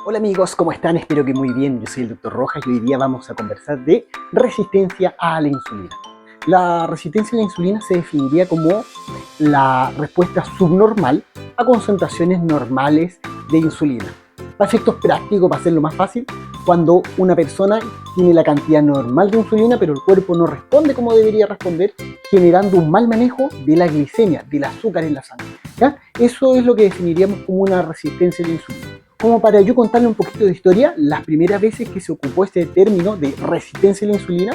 Hola amigos, ¿cómo están? Espero que muy bien. Yo soy el Dr. Rojas y hoy día vamos a conversar de resistencia a la insulina. La resistencia a la insulina se definiría como la respuesta subnormal a concentraciones normales de insulina. Para efectos prácticos, para hacerlo más fácil, cuando una persona tiene la cantidad normal de insulina, pero el cuerpo no responde como debería responder, generando un mal manejo de la glicemia, del azúcar en la sangre. ¿Ya? Eso es lo que definiríamos como una resistencia a la insulina. Como para yo contarle un poquito de historia, las primeras veces que se ocupó este término de resistencia a la insulina,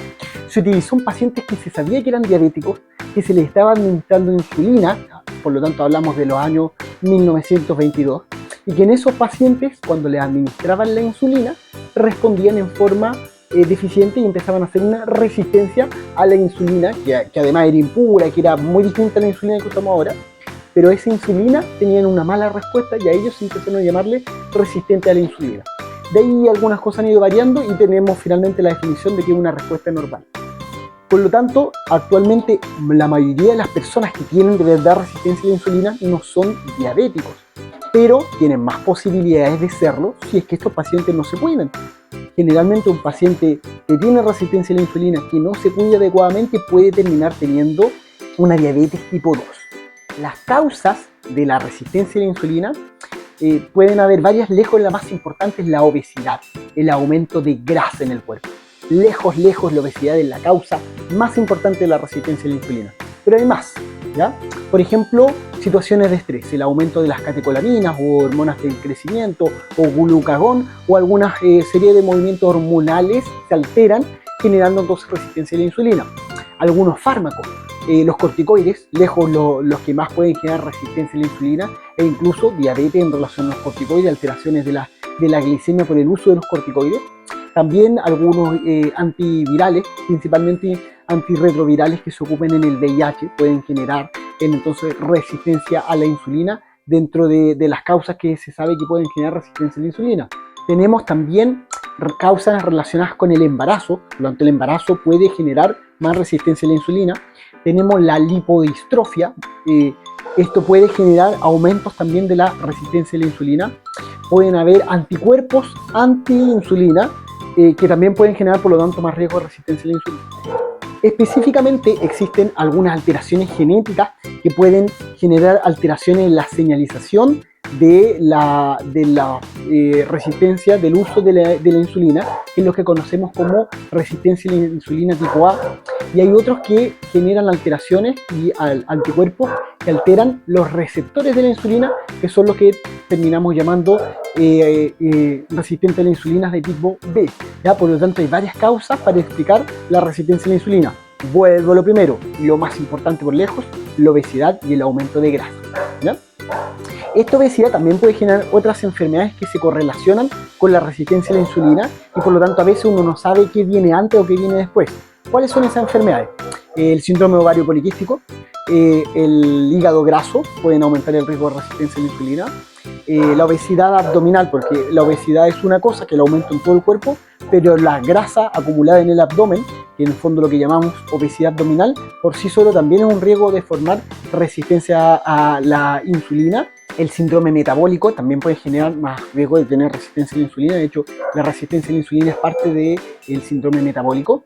se utilizó en pacientes que se sabía que eran diabéticos, que se les estaba administrando insulina, por lo tanto hablamos de los años 1922, y que en esos pacientes, cuando les administraban la insulina, respondían en forma deficiente y empezaban a hacer una resistencia a la insulina, que además era impura, que era muy distinta a la insulina que usamos ahora, pero esa insulina tenían una mala respuesta y a ellos se empezaron a llamarle resistente a la insulina. De ahí algunas cosas han ido variando y tenemos finalmente la definición de que es una respuesta normal. Por lo tanto, actualmente la mayoría de las personas que tienen de verdad resistencia a la insulina no son diabéticos, pero tienen más posibilidades de serlo si es que estos pacientes no se cuidan. Generalmente un paciente que tiene resistencia a la insulina que no se cuida adecuadamente puede terminar teniendo una diabetes tipo 2. Las causas de la resistencia a la insulina pueden haber varias. Lejos la más importante es la obesidad, el aumento de grasa en el cuerpo. Lejos la obesidad es la causa más importante de la resistencia a la insulina. Pero hay más, ¿ya? Por ejemplo, situaciones de estrés, el aumento de las catecolaminas o hormonas del crecimiento o glucagón o alguna serie de movimientos hormonales se alteran generando entonces resistencia a la insulina. Algunos fármacos, los corticoides, lejos los que más pueden generar resistencia a la insulina e incluso diabetes en relación a los corticoides, alteraciones de la glicemia por el uso de los corticoides. También algunos antivirales, principalmente antirretrovirales que se ocupen en el VIH, pueden generar entonces resistencia a la insulina dentro de las causas que se sabe que pueden generar resistencia a la insulina. Tenemos también causas relacionadas con el embarazo, durante el embarazo puede generar más resistencia a la insulina. Tenemos la lipodistrofia, esto puede generar aumentos también de la resistencia a la insulina. Pueden haber anticuerpos anti-insulina, que también pueden generar por lo tanto más riesgo de resistencia a la insulina. Específicamente existen algunas alteraciones genéticas que pueden generar alteraciones en la señalización de la resistencia del uso de la insulina, que es lo que conocemos como resistencia a la insulina tipo A, y hay otros que generan alteraciones y anticuerpos que alteran los receptores de la insulina, que son los que terminamos llamando resistentes a la insulina de tipo B. ¿Ya? Por lo tanto hay varias causas para explicar la resistencia a la insulina. Vuelvo a lo primero, lo más importante por lejos, la obesidad y el aumento de grasa. ¿Ya? Esta obesidad también puede generar otras enfermedades que se correlacionan con la resistencia a la insulina y por lo tanto a veces uno no sabe qué viene antes o qué viene después. ¿Cuáles son esas enfermedades? El síndrome ovario poliquístico, el hígado graso, pueden aumentar el riesgo de resistencia a la insulina, la obesidad abdominal, porque la obesidad es una cosa que el aumento en todo el cuerpo, pero la grasa acumulada en el abdomen, que en el fondo lo que llamamos obesidad abdominal, por sí solo también es un riesgo de formar resistencia a la insulina. El síndrome metabólico también puede generar más riesgo de tener resistencia a la insulina. De hecho, la resistencia a la insulina es parte del síndrome metabólico.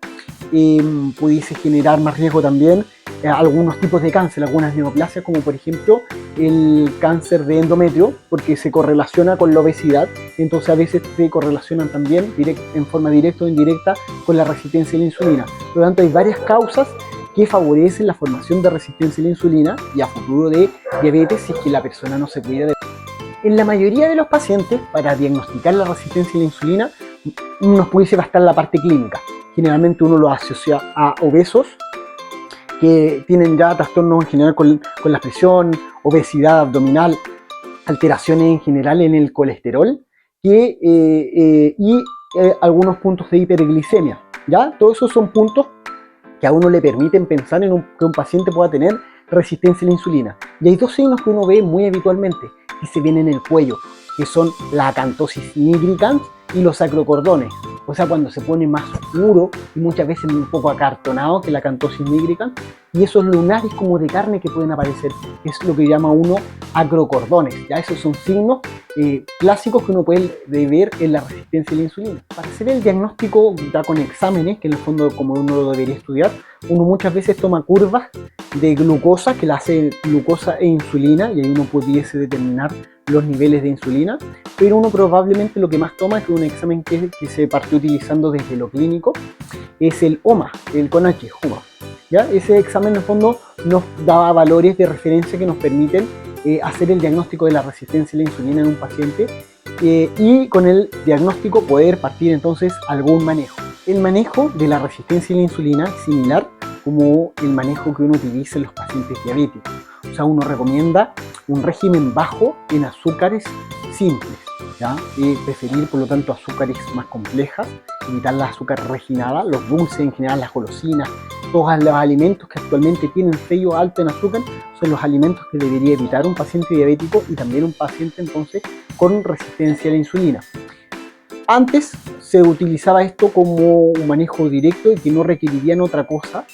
Pudiese generar más riesgo también algunos tipos de cáncer, algunas neoplasias, como por ejemplo el cáncer de endometrio, porque se correlaciona con la obesidad. Entonces a veces se correlacionan también en forma directa o indirecta con la resistencia a la insulina. Por lo tanto, hay varias causas que favorecen la formación de resistencia a la insulina y a futuro de diabetes si es que la persona no se cuida. En la mayoría de los pacientes, para diagnosticar la resistencia a la insulina, nos pudiese bastar la parte clínica. Generalmente uno lo asocia a obesos que tienen ya trastornos en general con la presión, obesidad abdominal, alteraciones en general en el colesterol y algunos puntos de hiperglicemia. ¿Ya? Todos esos son puntos que a uno le permiten pensar en que un paciente pueda tener resistencia a la insulina. Y hay dos signos que uno ve muy habitualmente, que se ven en el cuello, que son la acantosis nigricans y los acrocordones. o sea, cuando se pone más oscuro y muchas veces un poco acartonado, que es la cantosis nigricans, y esos lunares como de carne que pueden aparecer, es lo que llama uno acrocordones. Ya esos son signos clásicos que uno puede ver en la resistencia a la insulina. Para hacer el diagnóstico ya con exámenes, que en el fondo como uno lo debería estudiar, uno muchas veces toma curvas de glucosa, que la hace glucosa e insulina, y ahí uno pudiese determinar los niveles de insulina, pero uno probablemente lo que más toma es un examen que se partió utilizando desde lo clínico, es el OMA, el con H, HOMA. ¿Ya? Ese examen en el fondo nos daba valores de referencia que nos permiten hacer el diagnóstico de la resistencia a la insulina en un paciente y con el diagnóstico poder partir entonces algún manejo. El manejo de la resistencia a la insulina es similar como el manejo que uno utiliza en los pacientes diabéticos. O sea, uno recomienda un régimen bajo en azúcares simples, ¿ya? Preferir por lo tanto azúcares más complejas, evitar la azúcar refinada, los dulces en general, las golosinas, todos los alimentos que actualmente tienen sello alto en azúcar son los alimentos que debería evitar un paciente diabético y también un paciente entonces con resistencia a la insulina. Antes se utilizaba esto como un manejo directo y que no requerirían otra cosa,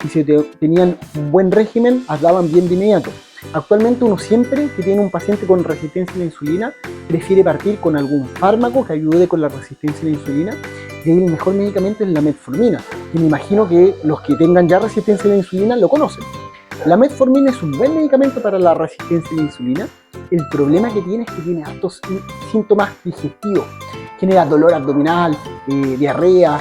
y si tenían un buen régimen, daban bien de inmediato. Actualmente uno siempre que tiene un paciente con resistencia a la insulina prefiere partir con algún fármaco que ayude con la resistencia a la insulina, y ahí el mejor medicamento es la metformina, y me imagino que los que tengan ya resistencia a la insulina lo conocen. La metformina es un buen medicamento para la resistencia a la insulina. El problema que tiene es que tiene altos síntomas digestivos, genera dolor abdominal, diarrea,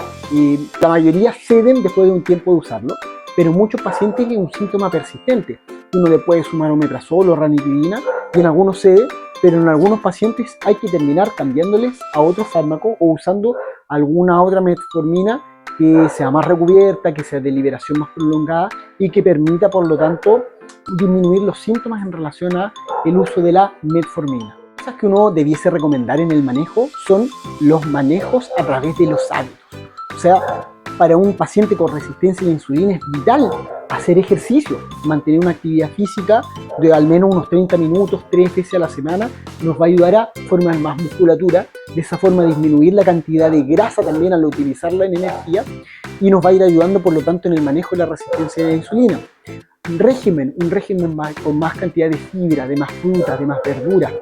la mayoría ceden después de un tiempo de usarlo, pero muchos pacientes tienen un síntoma persistente. Uno le puede sumar omeprazol o ranitidina y en algunos cede, pero en algunos pacientes hay que terminar cambiándoles a otro fármaco o usando alguna otra metformina que sea más recubierta, que sea de liberación más prolongada y que permita, por lo tanto, disminuir los síntomas en relación a el uso de la metformina. Cosas que uno debiese recomendar en el manejo son los manejos a través de los hábitos. O sea, para un paciente con resistencia a la insulina es vital hacer ejercicio, mantener una actividad física de al menos unos 30 minutos, 3 veces a la semana, nos va a ayudar a formar más musculatura, de esa forma disminuir la cantidad de grasa también al utilizarla en energía y nos va a ir ayudando por lo tanto en el manejo de la resistencia a la insulina. Un régimen con más cantidad de fibra, de más frutas, de más verduras,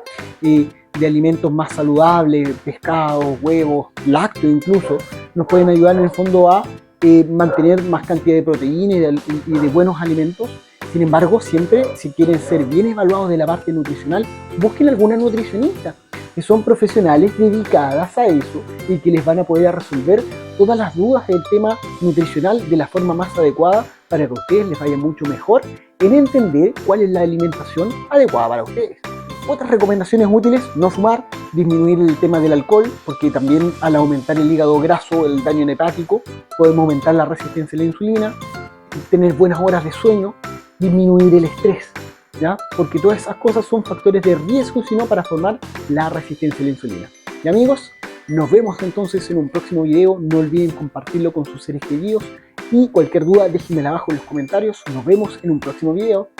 de alimentos más saludables, pescado, huevos, lácteos incluso, nos pueden ayudar en el fondo a mantener más cantidad de proteína y de buenos alimentos. Sin embargo, siempre si quieren ser bien evaluados de la parte nutricional, busquen alguna nutricionista, que son profesionales dedicadas a eso y que les van a poder resolver todas las dudas del tema nutricional de la forma más adecuada para que a ustedes les vaya mucho mejor en entender cuál es la alimentación adecuada para ustedes. Otras recomendaciones útiles: no fumar, disminuir el tema del alcohol, porque también al aumentar el hígado graso, el daño hepático, podemos aumentar la resistencia a la insulina, tener buenas horas de sueño, disminuir el estrés, ¿ya? Porque todas esas cosas son factores de riesgo, sino para formar la resistencia a la insulina. Y amigos, nos vemos entonces en un próximo video. No olviden compartirlo con sus seres queridos y cualquier duda déjenmela abajo en los comentarios. Nos vemos en un próximo video.